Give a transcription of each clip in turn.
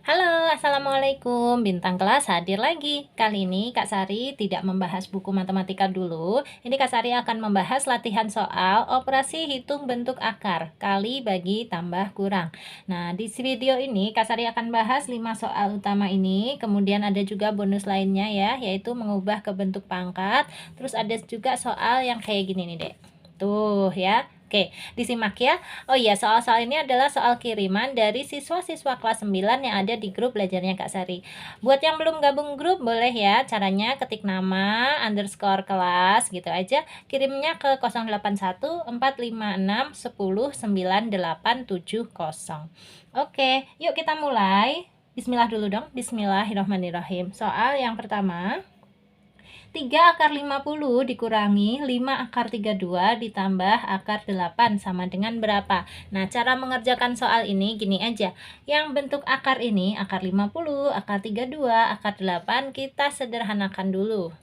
Halo, Assalamualaikum. Bintang kelas hadir lagi. Kali ini Kak Sari tidak membahas buku matematika dulu. Ini Kak Sari akan membahas latihan soal operasi hitung bentuk akar, kali, bagi, tambah, kurang. Nah, di video ini Kak Sari akan bahas 5 soal utama ini. Kemudian ada juga bonus lainnya ya, yaitu mengubah ke bentuk pangkat. Terus ada juga soal yang kayak gini nih, Dek. Tuh ya. Oke, disimak ya. Oh iya, soal-soal ini adalah soal kiriman dari siswa-siswa kelas 9 yang ada di grup belajarnya Kak Sari. Buat yang belum gabung grup, boleh ya. Caranya ketik nama, underscore kelas, gitu aja. Kirimnya ke 081 456 10 9870. Oke, yuk kita mulai. Bismillah dulu dong. Bismillahirrahmanirrahim. Soal yang pertama. 3 akar 50 dikurangi 5 akar 32 ditambah akar 8 sama dengan berapa? Nah, cara mengerjakan soal ini gini aja. Yang bentuk akar ini, akar 50, akar 32, akar 8, kita sederhanakan dulu.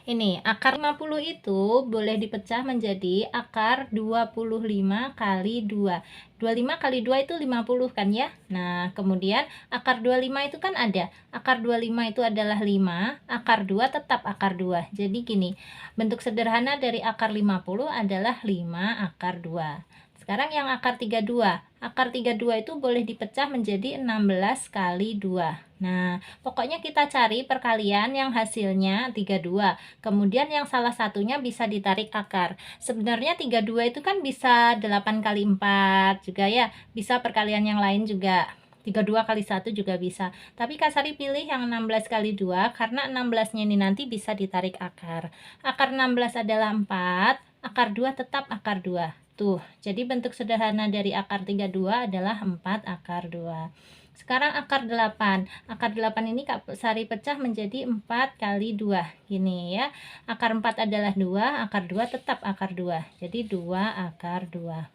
Ini, akar 50 itu boleh dipecah menjadi akar 25 kali 2. 25 kali 2 itu 50 kan ya? Nah, kemudian akar 25 itu kan ada. Akar 25 itu adalah 5, akar 2 tetap akar 2. Jadi gini, bentuk sederhana dari akar 50 adalah 5 akar 2. Sekarang yang akar 32. Akar 32 itu boleh dipecah menjadi 16 kali 2. Nah, pokoknya kita cari perkalian yang hasilnya 32. Kemudian yang salah satunya bisa ditarik akar. Sebenarnya 32 itu kan bisa 8 kali 4 juga ya. Bisa perkalian yang lain juga. 32 kali 1 juga bisa. Tapi Kak Sari pilih yang 16 kali 2 karena 16-nya ini nanti bisa ditarik akar. Akar 16 adalah 4, akar 2 tetap akar 2. Tuh, jadi bentuk sederhana dari akar 32 adalah 4 akar 2. Sekarang akar 8. Akar 8 ini Kak Sari pecah menjadi 4 kali 2. Gini ya. Akar 4 adalah 2, akar 2 tetap akar 2. Jadi 2 akar 2.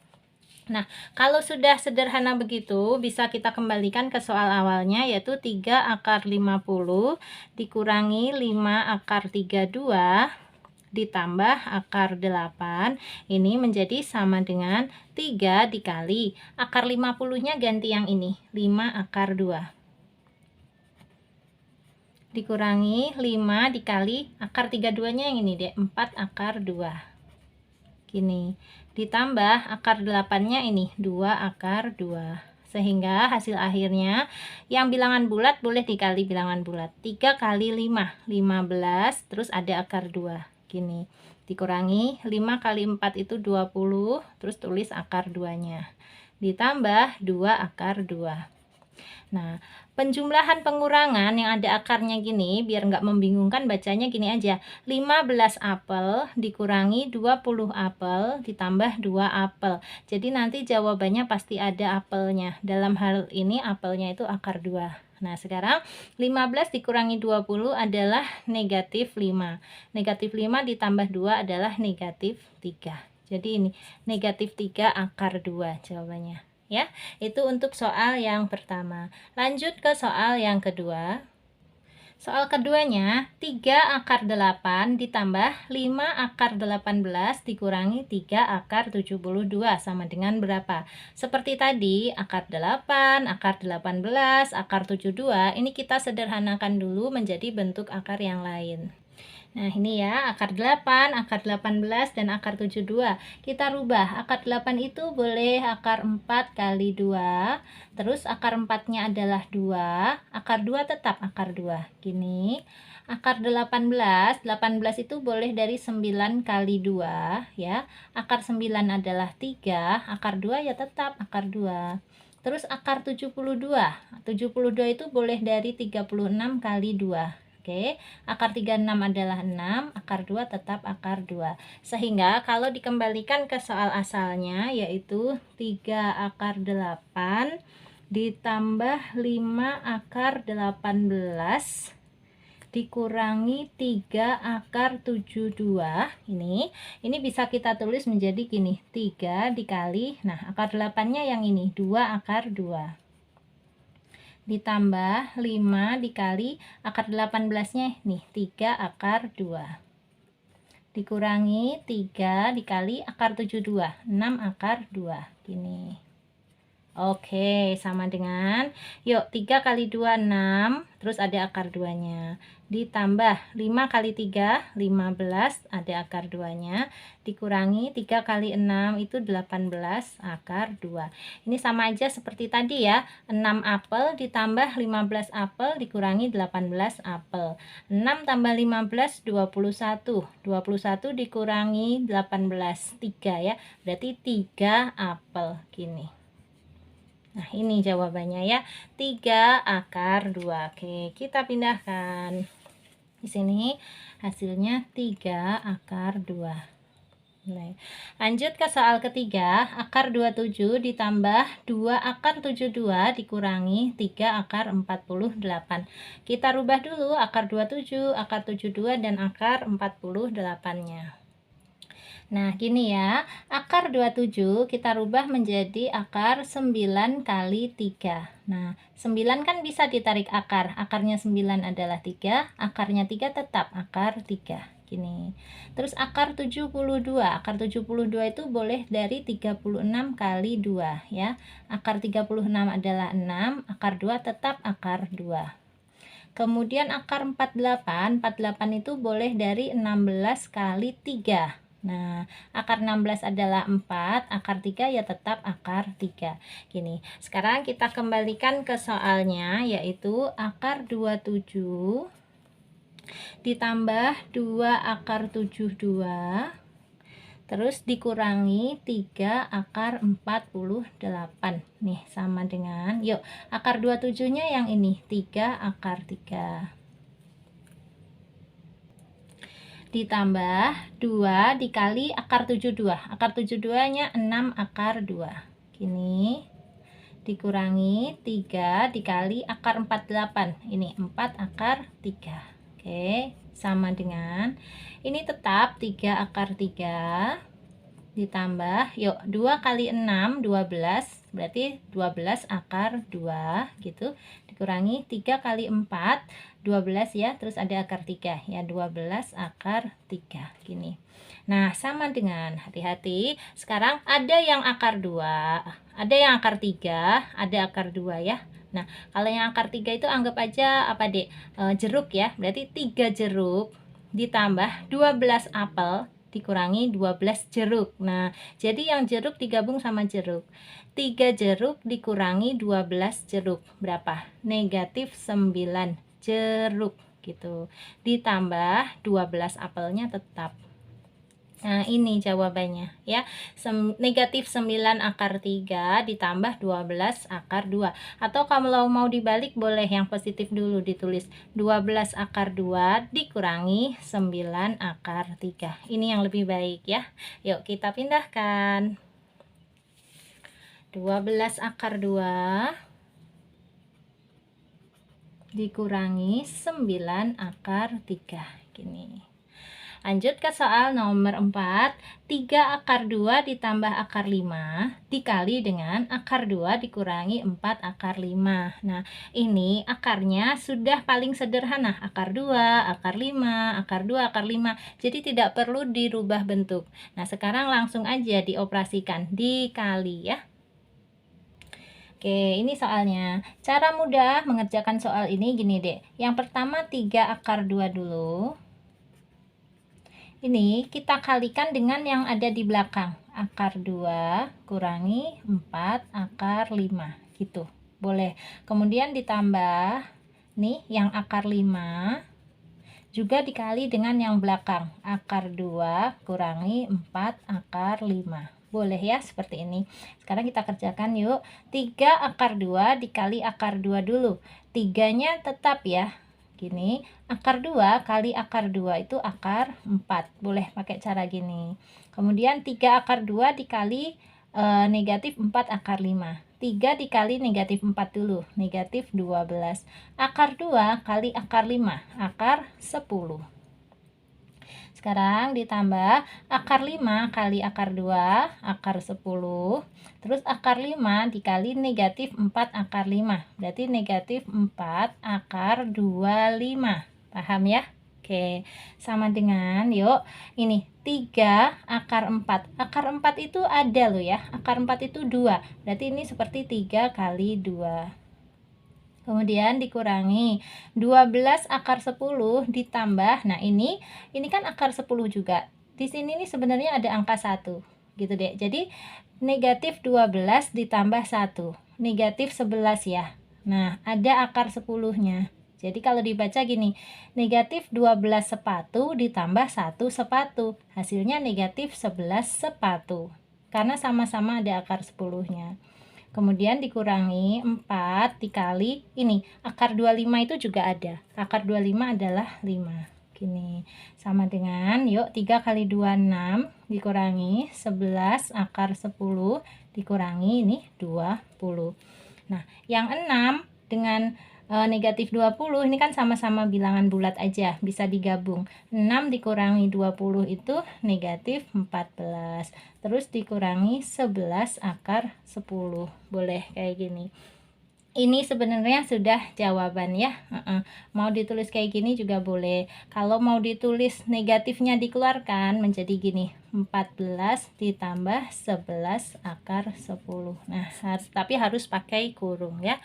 Nah, kalau sudah sederhana begitu, bisa kita kembalikan ke soal awalnya, yaitu 3 akar 50 dikurangi 5 akar 32 ditambah akar 8, ini menjadi sama dengan 3 dikali akar 50-nya ganti yang ini, 5 akar 2 dikurangi 5 dikali akar 32-nya yang ini deh, 4 akar 2. Gini, ditambah akar 8-nya ini, 2 akar 2. Sehingga hasil akhirnya yang bilangan bulat boleh dikali bilangan bulat. 3 kali 5, 15, terus ada akar 2. Gini, dikurangi 5 kali 4 itu 20, terus tulis akar 2-nya. Ditambah 2 akar 2. Nah, penjumlahan pengurangan yang ada akarnya gini, biar nggak membingungkan bacanya gini aja. 15 apel dikurangi 20 apel ditambah 2 apel. Jadi nanti jawabannya pasti ada apelnya. Dalam hal ini apelnya itu akar 2. Nah, sekarang 15 dikurangi 20 adalah negatif 5. Negatif 5 ditambah 2 adalah negatif 3. Jadi ini negatif 3 akar 2 jawabannya. Ya, itu untuk soal yang pertama. Lanjut ke soal yang kedua. Soal keduanya, 3 akar 8 ditambah 5 akar 18 dikurangi 3 akar 72 sama dengan berapa? Seperti tadi, akar 8, akar 18, akar 72, ini kita sederhanakan dulu menjadi bentuk akar yang lain. Nah, ini ya, akar 8, akar 18, dan akar 72. Kita rubah, akar 8 itu boleh akar 4 kali 2, terus akar 4-nya adalah 2, akar 2 tetap akar 2. Gini, akar 18 itu boleh dari 9 kali 2, ya. Akar 9 adalah 3, akar 2 ya tetap akar 2. Terus akar 72 itu boleh dari 36 kali 2. Oke, akar 36 adalah 6, akar 2 tetap akar 2. Sehingga kalau dikembalikan ke soal asalnya, yaitu 3 akar 8 ditambah 5 akar 18 dikurangi 3 akar 72. Ini bisa kita tulis menjadi gini, 3 dikali, nah akar 8-nya yang ini, 2 akar 2. Ditambah 5 dikali akar 18-nya nih, 3 akar 2. Dikurangi 3 dikali akar 72, 6 akar 2. Gini. Oke, sama dengan, yuk 3 kali 2 6, terus ada akar 2-nya. Ditambah 5 kali 3, 15, ada akar 2-nya. Dikurangi 3 kali 6, itu 18, akar 2. Ini sama aja seperti tadi ya, 6 apel ditambah 15 apel dikurangi 18 apel. 6 tambah 15, 21. 21 dikurangi 18, 3 ya, berarti 3 apel, gini. Nah, ini jawabannya ya. 3 akar 2. Oke, kita pindahkan. Di sini hasilnya 3 akar 2. Nah, lanjut ke soal ketiga. Akar 27 ditambah 2 akar 72 dikurangi 3 akar 48. Kita rubah dulu akar 27, akar 72, dan akar 48-nya. Nah, gini ya, akar 27 kita rubah menjadi akar 9 kali 3. Nah, 9 kan bisa ditarik akar. Akarnya 9 adalah 3, akarnya 3 tetap akar 3. Gini. Terus akar 72. Akar 72 itu boleh dari 36 kali 2 ya. Akar 36 adalah 6, akar 2 tetap akar 2. Kemudian akar 48. 48 itu boleh dari 16 kali 3. Nah, akar 16 adalah 4, akar 3 ya tetap akar 3. Gini, sekarang kita kembalikan ke soalnya, yaitu akar 27 ditambah 2 akar 72, terus dikurangi 3 akar 48. Nih, sama dengan, yuk, akar 27-nya yang ini, 3 akar 3. Ditambah 2 dikali akar 72. Akar 72-nya 6 akar 2. Gini. Dikurangi 3 dikali akar 48. Ini 4 akar 3. Oke, sama dengan, ini tetap 3 akar 3. Ditambah, yuk, 2 kali 6, 12. Berarti 12 akar 2 gitu. Dikurangi 3 kali 4, 12 ya, terus ada akar 3 ya, 12 akar 3 gini. Nah, sama dengan, hati-hati, sekarang ada yang akar 2, ada yang akar 3, ada akar 2 ya. Nah, kalau yang akar 3 itu anggap aja apa, Dek? Jeruk ya. Berarti 3 jeruk ditambah 12 apel dikurangi 12 jeruk. Nah, jadi yang jeruk digabung sama jeruk. 3 jeruk dikurangi 12 jeruk. Berapa? Negatif 9 jeruk gitu. Ditambah 12 apelnya tetap. Nah, ini jawabannya ya. Negatif 9 akar 3 ditambah 12 akar 2. Atau kalau mau dibalik boleh yang positif dulu ditulis. 12 akar 2 dikurangi 9 akar 3. Ini yang lebih baik ya. Yuk kita pindahkan. 12 akar 2 dikurangi 9 akar 3. Gini. Lanjut ke soal nomor 4. 3 akar 2 ditambah akar 5 dikali dengan akar 2 dikurangi 4 akar 5. Nah, ini akarnya sudah paling sederhana. Akar 2, akar 5, akar 2, akar 5. Jadi tidak perlu dirubah bentuk. Nah, sekarang langsung aja dioperasikan. Dikali ya. Oke, ini soalnya. Cara mudah mengerjakan soal ini gini, Dek. Yang pertama 3 akar 2 dulu. Ini kita kalikan dengan yang ada di belakang. Akar 2 kurangi 4 akar 5 gitu. Boleh. Kemudian ditambah nih yang akar 5 juga dikali dengan yang belakang. Akar 2 kurangi 4 akar 5. Boleh ya seperti ini. Sekarang kita kerjakan yuk. 3 akar 2 dikali akar 2 dulu. 3-nya tetap ya. Gini, akar 2 kali akar 2 itu akar 4. Boleh pakai cara gini. Kemudian 3 akar 2 dikali negatif 4 akar 5. 3 dikali negatif 4 dulu. Negatif 12. Akar 2 kali akar 5. Akar 10. Sekarang ditambah akar 5 kali akar 2, akar 10. Terus akar 5 dikali negatif 4 akar 5. Berarti negatif 4 akar 25. Paham ya? Oke, sama dengan, yuk, ini 3 akar 4. Akar 4 itu ada loh ya, akar 4 itu 2. Berarti ini seperti 3 kali 2. Kemudian dikurangi 12 akar 10 ditambah, nah ini kan akar 10 juga. Di sini nih sebenarnya ada angka 1, gitu deh. Jadi negatif 12 ditambah 1, negatif 11 ya. Nah, ada akar 10-nya. Jadi kalau dibaca gini, negatif 12 sepatu ditambah 1 sepatu. Hasilnya negatif 11 sepatu. Karena sama-sama ada akar 10-nya. Kemudian dikurangi 4 dikali ini. Akar 25 itu juga ada. Akar 25 adalah 5. Gini. Sama dengan, yuk, 3 kali 2, 6. Dikurangi 11 akar 10. Dikurangi ini 20. Nah, yang 6 dengan negatif 20 ini kan sama-sama bilangan bulat aja, bisa digabung. 6 dikurangi 20 itu negatif 14. Terus dikurangi 11 akar 10. Boleh kayak gini. Ini sebenarnya sudah jawaban ya. Mau ditulis kayak gini juga boleh. Kalau mau ditulis negatifnya dikeluarkan menjadi gini, 14 ditambah 11 akar 10. Nah, tapi harus pakai kurung ya.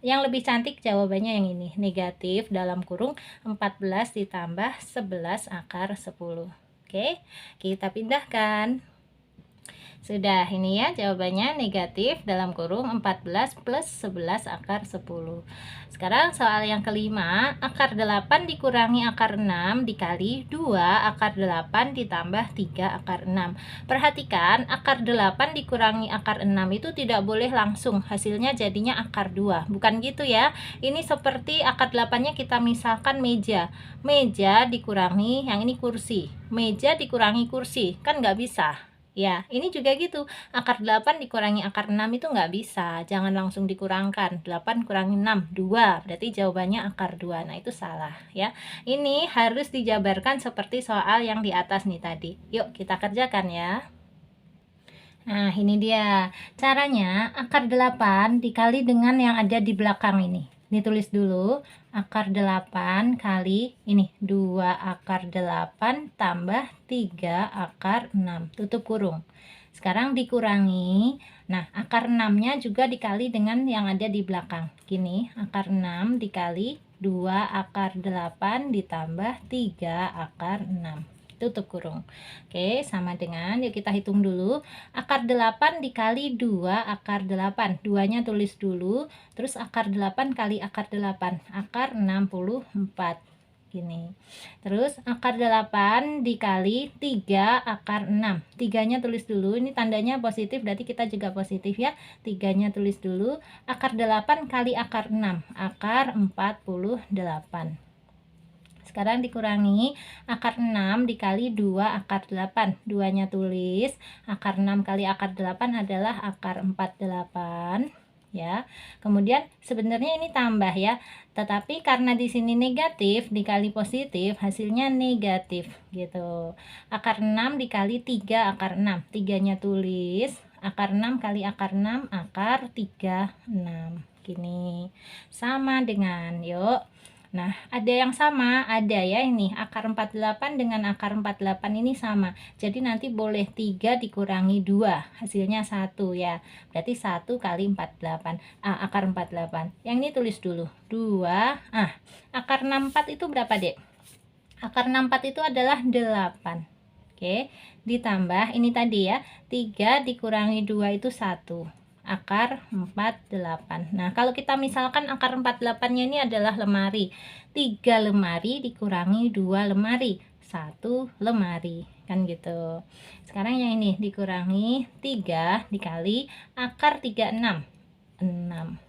Yang lebih cantik jawabannya yang ini, negatif dalam kurung 14 ditambah 11 akar 10. Oke, kita pindahkan. Sudah, ini ya jawabannya, negatif dalam kurung 14 plus 11 akar 10. Sekarang soal yang kelima, akar 8 dikurangi akar 6 dikali 2 akar 8 ditambah 3 akar 6. Perhatikan, akar 8 dikurangi akar 6 itu tidak boleh langsung, hasilnya jadinya akar 2. Bukan gitu ya. Ini seperti akar 8-nya kita misalkan meja. Meja dikurangi, yang ini kursi. Meja dikurangi kursi, kan nggak bisa. Ya, ini juga gitu. Akar 8 dikurangi akar 6 itu nggak bisa. Jangan langsung dikurangkan. 8 kurangi 6, 2. Berarti jawabannya akar 2. Nah, itu salah ya. Ini harus dijabarkan seperti soal yang di atas nih tadi. Yuk, kita kerjakan ya. Nah, ini dia. Caranya, akar 8 dikali dengan yang ada di belakang ini. Ditulis dulu, akar 8 kali ini 2 akar 8 tambah 3 akar 6, tutup kurung. Sekarang dikurangi, nah akar 6-nya juga dikali dengan yang ada di belakang. Gini, akar 6 dikali 2 akar 8 ditambah 3 akar 6, tutup kurung. Oke, sama dengan, yuk kita hitung dulu. Akar 8 dikali 2 akar 8. 2-nya tulis dulu. Terus akar 8 kali akar 8. Akar 64. Gini. Terus akar 8 dikali 3 akar 6. 3-nya tulis dulu. Ini tandanya positif, berarti kita juga positif ya. 3-nya tulis dulu. Akar 8 kali akar 6. Akar 48. Sekarang dikurangi akar 6 dikali 2 akar 8. 2-nya tulis. Akar 6 kali akar 8 adalah akar 48 ya. Kemudian sebenarnya ini tambah ya. Tetapi karena di sini negatif dikali positif, hasilnya negatif gitu. Akar 6 dikali 3 akar 6. 3-nya tulis. Akar 6 kali akar 6 akar 36. Gini. Sama dengan, yuk. Nah, ada yang sama, ada ya ini, akar 48 dengan akar 48 ini sama. Jadi nanti boleh 3 dikurangi 2, hasilnya 1 ya. Berarti 1 kali 48, akar 48. Yang ini tulis dulu, 2, akar 64 itu berapa, Dek? Akar 64 itu adalah 8. Oke, ditambah ini tadi ya, 3 dikurangi 2 itu 1. Akar 48. Nah, kalau kita misalkan akar 48-nya ini adalah lemari. 3 lemari dikurangi 2 lemari. 1 lemari. Kan gitu. Sekarang yang ini dikurangi 3 dikali akar 36. 6.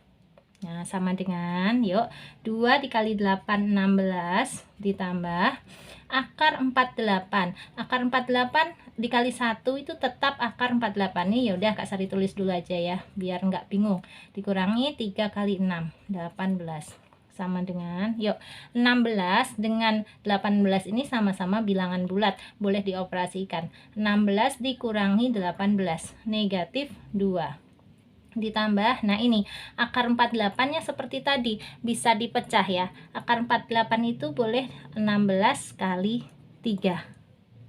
Nah, sama dengan, yuk, 2 dikali 8, 16, ditambah akar 48. Akar 48 dikali 1 itu tetap akar 48. Nih yaudah Kak Sari tulis dulu aja ya, biar nggak bingung. Dikurangi 3 kali 6, 18. Sama dengan, yuk, 16 dengan 18 ini sama-sama bilangan bulat, boleh dioperasikan. 16 dikurangi 18, negatif 2. ditambah, nah ini akar 48 nya seperti tadi bisa dipecah ya. Akar 48 itu boleh 16 kali 3.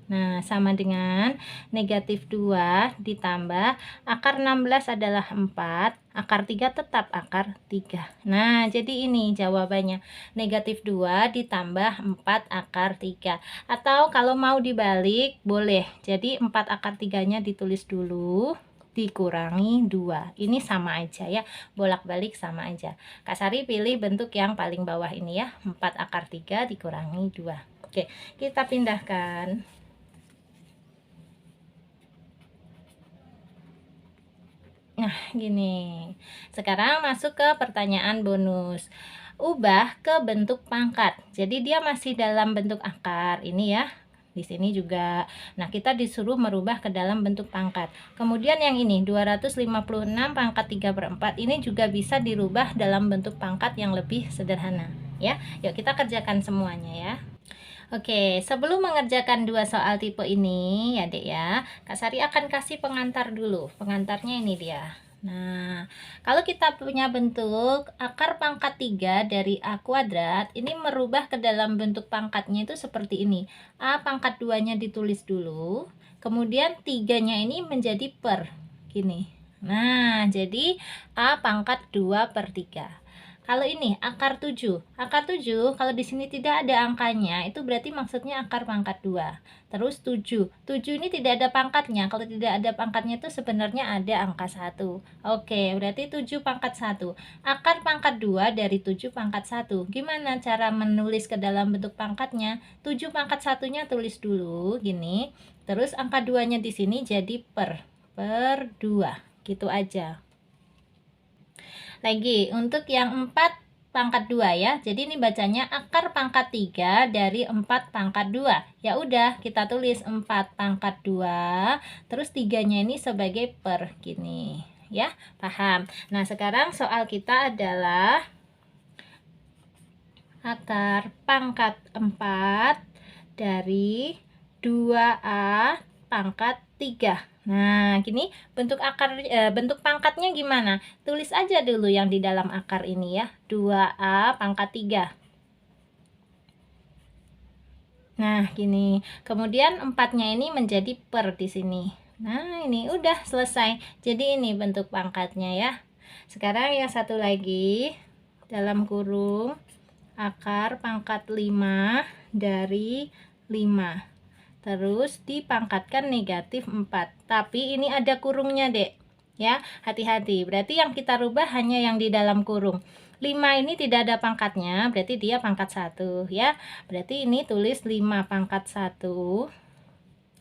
Nah, sama dengan negatif 2 ditambah akar 16 adalah 4, akar 3 tetap akar 3. Nah, jadi ini jawabannya. Negatif 2 ditambah 4 akar 3. Atau kalau mau dibalik, boleh. Jadi 4 akar 3-nya ditulis dulu, dikurangi 2. Ini sama aja ya, bolak-balik sama aja. Kak Sari pilih bentuk yang paling bawah ini ya, 4 akar 3 dikurangi 2. Oke, kita pindahkan. Nah, gini. Sekarang masuk ke pertanyaan bonus. Ubah ke bentuk pangkat. Jadi dia masih dalam bentuk akar ini ya. Di sini juga. Nah, kita disuruh merubah ke dalam bentuk pangkat. Kemudian yang ini 256 pangkat 3/4 ini juga bisa dirubah dalam bentuk pangkat yang lebih sederhana ya. Yuk kita kerjakan semuanya ya. Oke, sebelum mengerjakan dua soal tipe ini ya Dek ya, Kak Sari akan kasih pengantar dulu. Pengantarnya ini dia. Nah, kalau kita punya bentuk akar pangkat 3 dari A kuadrat, ini merubah ke dalam bentuk pangkatnya itu seperti ini. A pangkat 2-nya ditulis dulu, kemudian 3-nya ini menjadi per, gini. Nah, jadi A pangkat 2/3. Kalau ini akar 7 kalau di sini tidak ada angkanya, itu berarti maksudnya akar pangkat 2. Terus 7 ini tidak ada pangkatnya. Kalau tidak ada pangkatnya itu sebenarnya ada angka 1. Oke, berarti 7 pangkat 1. Akar pangkat 2 dari 7 pangkat 1. Gimana cara menulis ke dalam bentuk pangkatnya? 7 pangkat 1-nya tulis dulu, gini. Terus angka 2-nya di sini jadi per 2. Gitu aja. Lagi, untuk yang 4 pangkat 2 ya. Jadi ini bacanya akar pangkat 3 dari 4 pangkat 2. Ya udah, kita tulis 4 pangkat 2, terus 3-nya ini sebagai per gini. Ya, paham. Nah, sekarang soal kita adalah akar pangkat 4 dari 2A pangkat 3. Nah, gini bentuk bentuk pangkatnya gimana? Tulis aja dulu yang di dalam akar ini ya. 2A pangkat 3. Nah, gini. Kemudian 4-nya ini menjadi per di sini. Nah, ini udah selesai. Jadi ini bentuk pangkatnya ya. Sekarang yang satu lagi dalam kurung akar pangkat 5 dari 5. Terus dipangkatkan negatif 4. Tapi ini ada kurungnya Dek. Ya, hati-hati. Berarti yang kita rubah hanya yang di dalam kurung. 5 ini tidak ada pangkatnya, berarti dia pangkat 1 ya. Berarti ini tulis 5 pangkat 1.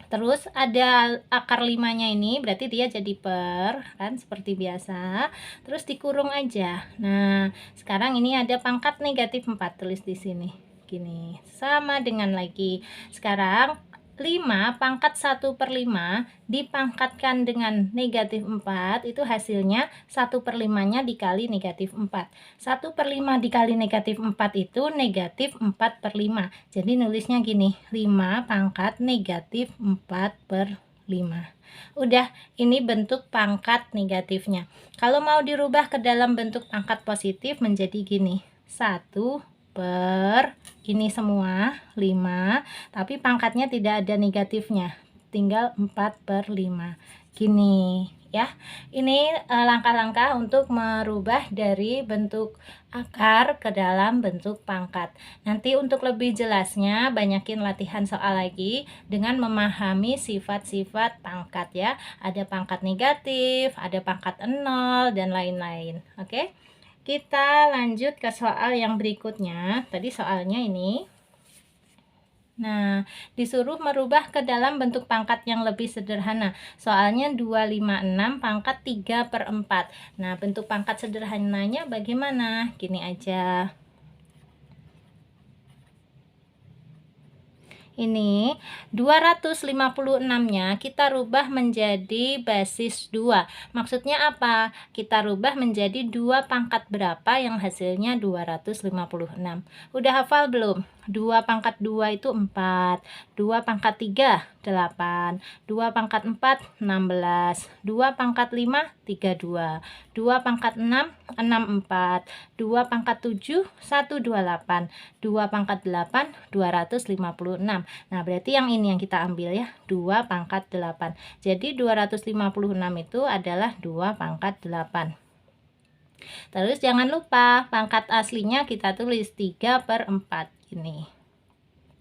Terus ada akar 5-nya ini, berarti dia jadi per, kan seperti biasa. Terus dikurung aja. Nah, sekarang ini ada pangkat negatif 4, tulis di sini. Gini, sama dengan lagi. Sekarang 5 pangkat 1/5 dipangkatkan dengan negatif 4, itu hasilnya 1/5-nya dikali negatif 4. 1/5 dikali negatif 4 itu negatif 4/5. Jadi nulisnya gini, 5 pangkat negatif 4/5. Udah, ini bentuk pangkat negatifnya. Kalau mau dirubah ke dalam bentuk pangkat positif menjadi gini, 1 per ini semua 5, tapi pangkatnya tidak ada negatifnya, tinggal 4/5 gini ya. Ini langkah-langkah untuk merubah dari bentuk akar ke dalam bentuk pangkat. Nanti untuk lebih jelasnya banyakin latihan soal lagi dengan memahami sifat-sifat pangkat ya. Ada pangkat negatif, ada pangkat 0 dan lain-lain. Oke. Kita lanjut ke soal yang berikutnya. Tadi soalnya ini. Nah, disuruh merubah ke dalam bentuk pangkat yang lebih sederhana. Soalnya 256 pangkat 3/4. Nah, bentuk pangkat sederhananya bagaimana? Gini aja. Ini 256-nya kita rubah menjadi basis 2. Maksudnya apa? Kita rubah menjadi 2 pangkat berapa yang hasilnya 256. Udah hafal belum? 2 pangkat 2 itu 4, 2 pangkat 3, 8, 2 pangkat 4, 16, 2 pangkat 5, 32, 2 pangkat 6, 64, 2 pangkat 7, 128, 2 pangkat 8, 256. Nah, berarti yang ini yang kita ambil ya, 2 pangkat 8. Jadi 256 itu adalah 2 pangkat 8. Terus jangan lupa pangkat aslinya kita tulis 3/4 ini.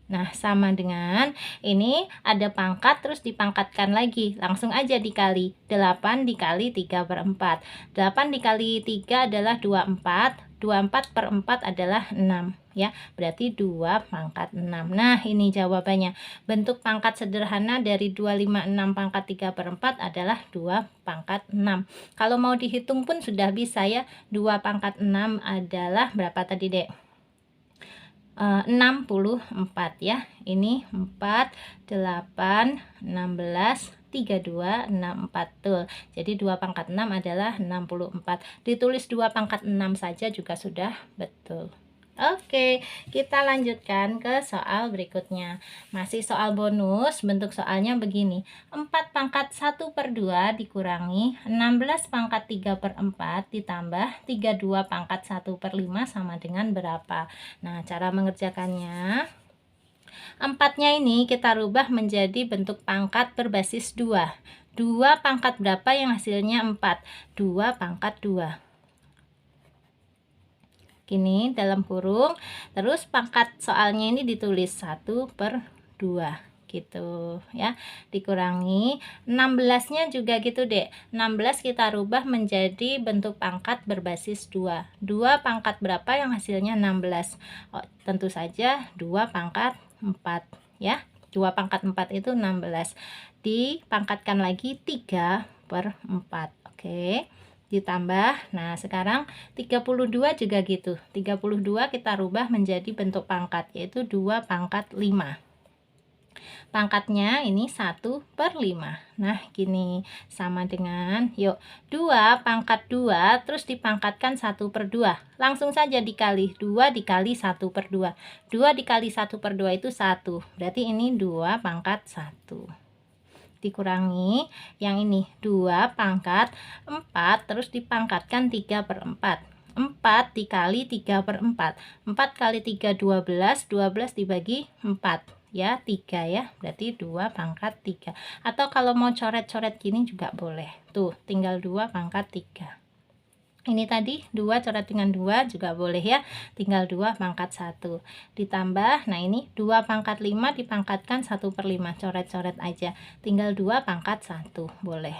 Nah, sama dengan ini ada pangkat terus dipangkatkan lagi. Langsung aja dikali. 8 dikali 3/4. 8 dikali 3 adalah 24. 24/4 adalah 6. Ya, berarti 2 pangkat 6. Nah, ini jawabannya. Bentuk pangkat sederhana dari 256 pangkat 3/4 adalah 2 pangkat 6. Kalau mau dihitung pun sudah bisa ya. 2 pangkat 6 adalah berapa tadi, Dek? 64 ya. Ini 4, 8, 16, 32, 64 tuh. Jadi 2 pangkat 6 adalah 64. Ditulis 2 pangkat 6 saja juga sudah betul. Oke, kita lanjutkan ke soal berikutnya. Masih soal bonus, bentuk soalnya begini. 4 pangkat 1/2 dikurangi 16 pangkat 3/4 ditambah 32 pangkat 1/5 sama dengan berapa? Nah, cara mengerjakannya, 4-nya ini kita rubah menjadi bentuk pangkat berbasis 2. 2 pangkat berapa yang hasilnya 4? 2 pangkat 2. Gini dalam kurung, terus pangkat soalnya ini ditulis 1/2 gitu ya, dikurangi 16-nya juga gitu, Dek. 16 kita rubah menjadi bentuk pangkat berbasis 2. 2 pangkat berapa yang hasilnya 16? Oh, tentu saja 2 pangkat 4 ya. 2 pangkat 4 itu 16. Dipangkatkan lagi 3/4. Oke. Ditambah, nah sekarang 32 juga gitu. 32 kita rubah menjadi bentuk pangkat, yaitu 2 pangkat 5. Pangkatnya ini 1/5. Nah, gini sama dengan, yuk, 2 pangkat 2 terus dipangkatkan 1/2. Langsung saja dikali, 2 dikali 1/2. 2 dikali 1/2 itu 1. Berarti ini 2 pangkat 1. Dikurangi yang ini 2 pangkat 4 terus dipangkatkan 3/4. 4 dikali 3/4. 4 kali 3 12, 12 dibagi 4 ya, 3 ya, berarti 2 pangkat 3. Atau kalau mau coret-coret gini juga boleh, tuh tinggal 2 pangkat 3. Ini tadi 2 coret dengan 2 juga boleh ya, tinggal 2 pangkat 1. Ditambah, nah ini 2 pangkat 5 dipangkatkan 1/5, coret-coret aja, tinggal 2 pangkat 1, boleh.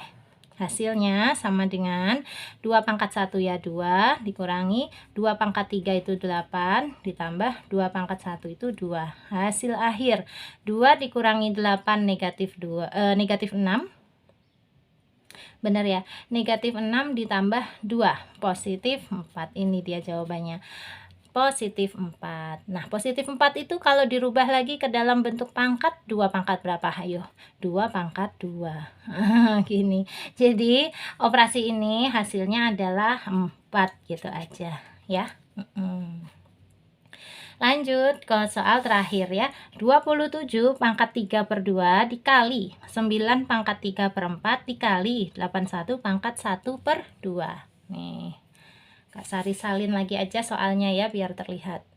Hasilnya sama dengan 2 pangkat 1 ya 2, dikurangi 2 pangkat 3 itu 8, ditambah 2 pangkat 1 itu 2. Hasil akhir 2 dikurangi 8 negatif 6. Benar ya, negatif 6 ditambah 2 positif 4. Ini dia jawabannya, positif 4. Nah, positif 4 itu kalau dirubah lagi ke dalam bentuk pangkat, 2 pangkat berapa? Ayo, 2 pangkat 2. Gini, jadi operasi ini hasilnya adalah 4 gitu aja ya. Lanjut ke soal terakhir ya. 27 pangkat 3/2 dikali 9 pangkat 3/4 dikali 81 pangkat 1/2. Nih, Kak Sari salin lagi aja soalnya ya biar terlihat.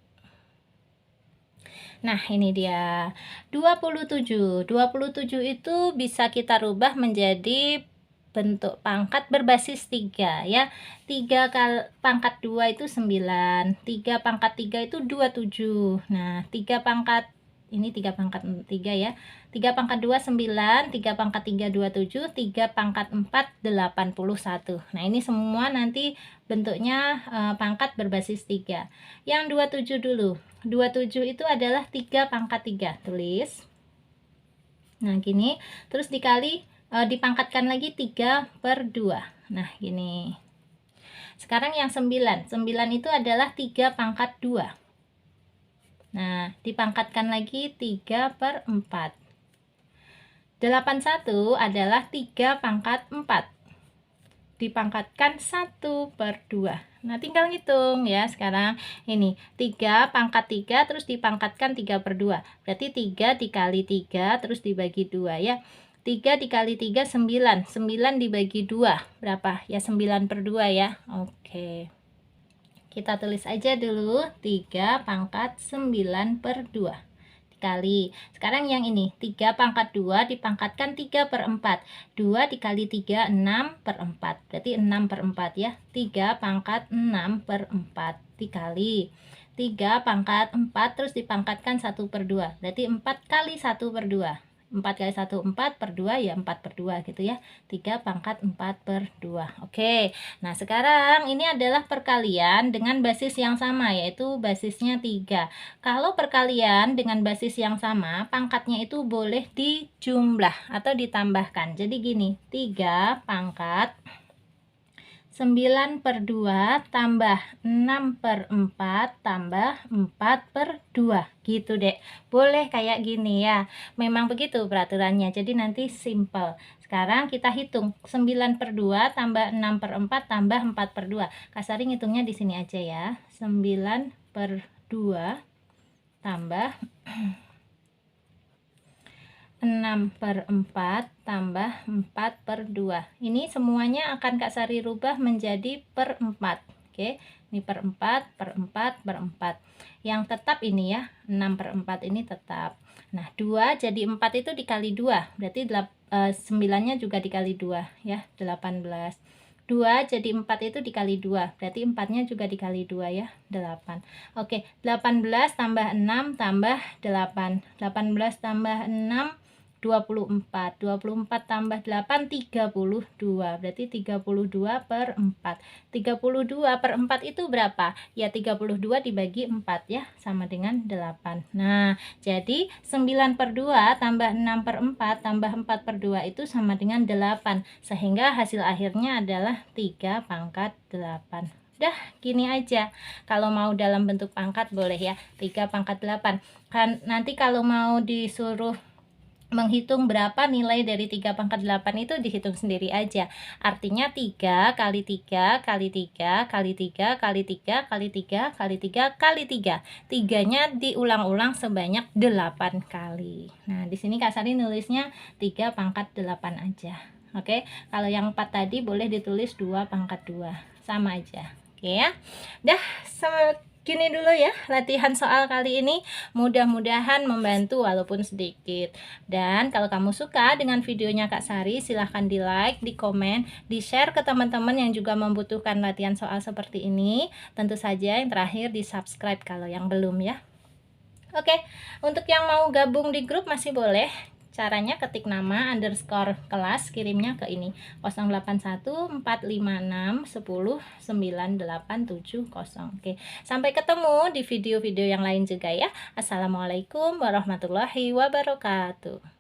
Nah, ini dia 27. 27 itu bisa kita rubah menjadi bentuk pangkat berbasis 3 ya. 3 kali pangkat 2 itu 9, 3 pangkat 3 itu 27. Nah, 3 pangkat ini 3 pangkat 3 ya. 3 pangkat 2 9, 3 pangkat 3 27, 3 pangkat 4 81. Nah, ini semua nanti bentuknya pangkat berbasis 3. Yang 27 dulu. 27 itu adalah 3 pangkat 3. Tulis. Nah, gini. Terus dikali dipangkatkan lagi 3/2. Nah, gini. Sekarang yang 9. 9 itu adalah 3 pangkat 2. Nah, dipangkatkan lagi 3/4. 81 adalah 3 pangkat 4. dipangkatkan 1/2. Nah, tinggal ngitung ya. Sekarang ini 3 pangkat 3 terus dipangkatkan 3/2. Berarti 3 dikali 3 terus dibagi 2 ya. 3 dikali 3 9. 9 dibagi 2 berapa? Ya 9/2 ya. Oke. Kita tulis aja dulu 3 pangkat 9/2 dikali. Sekarang yang ini 3 pangkat 2 dipangkatkan 3/4. 2 dikali 3 6/4. Berarti 6/4 ya. 3 pangkat 6/4 dikali 3 pangkat 4 terus dipangkatkan 1/2. Berarti 4 kali 1/2. 4 kali 1 4/2 ya 4/2 gitu ya. 3 pangkat 4/2. Oke. Nah, sekarang ini adalah perkalian dengan basis yang sama, yaitu basisnya 3. Kalau perkalian dengan basis yang sama, pangkatnya itu boleh dijumlah atau ditambahkan. Jadi gini, 3 pangkat 9/2 tambah 6/4 tambah 4/2 gitu dek. Boleh kayak gini ya. Memang begitu peraturannya, jadi nanti simple. Sekarang kita hitung 9/2 tambah 6/4 tambah 4/2. Kasari ngitungnya di sini aja ya. 9/2 tambah 6/4 tambah 4/2. Ini semuanya akan Kak Sari rubah menjadi per 4. Oke, ini per 4, per 4, per 4. Yang tetap ini ya, 6/4 ini tetap. Nah, 2 jadi 4 itu dikali 2. Berarti 9-nya juga dikali 2 ya, 18. 2 jadi 4 itu dikali 2. Berarti 4-nya juga dikali 2 ya, 8. Oke, 18 tambah 6 tambah 8. 18 tambah 6 24. 24 tambah 8 32. Berarti 32/4. 32/4 itu berapa? Ya 32 dibagi 4 ya, sama dengan 8. Nah, jadi 9/2 tambah 6/4 tambah 4/2 itu sama dengan 8. Sehingga hasil akhirnya adalah 3 pangkat 8. Udah, gini aja. Kalau mau dalam bentuk pangkat boleh ya, 3 pangkat 8. Kan nanti kalau mau disuruh menghitung berapa nilai dari 3 pangkat 8 itu dihitung sendiri aja. Artinya 3 kali 3 kali 3 kali 3 kali 3 kali 3 kali 3 kali 3. 3-nya diulang-ulang sebanyak 8 kali. Nah, di sini Kak Sari nulisnya 3 pangkat 8 aja. Oke, kalau yang 4 tadi boleh ditulis 2 pangkat 2. Sama aja. Oke ya. Dah, gini dulu ya latihan soal kali ini, mudah-mudahan membantu walaupun sedikit. Dan kalau kamu suka dengan videonya Kak Sari, silahkan di like, di komen, di share ke teman-teman yang juga membutuhkan latihan soal seperti ini. Tentu saja yang terakhir di subscribe kalau yang belum ya. Oke, untuk yang mau gabung di grup masih boleh. Caranya ketik nama _kelas, kirimnya ke ini 081456109870. Oke, sampai ketemu di video-video yang lain juga ya. Assalamualaikum warahmatullahi wabarakatuh.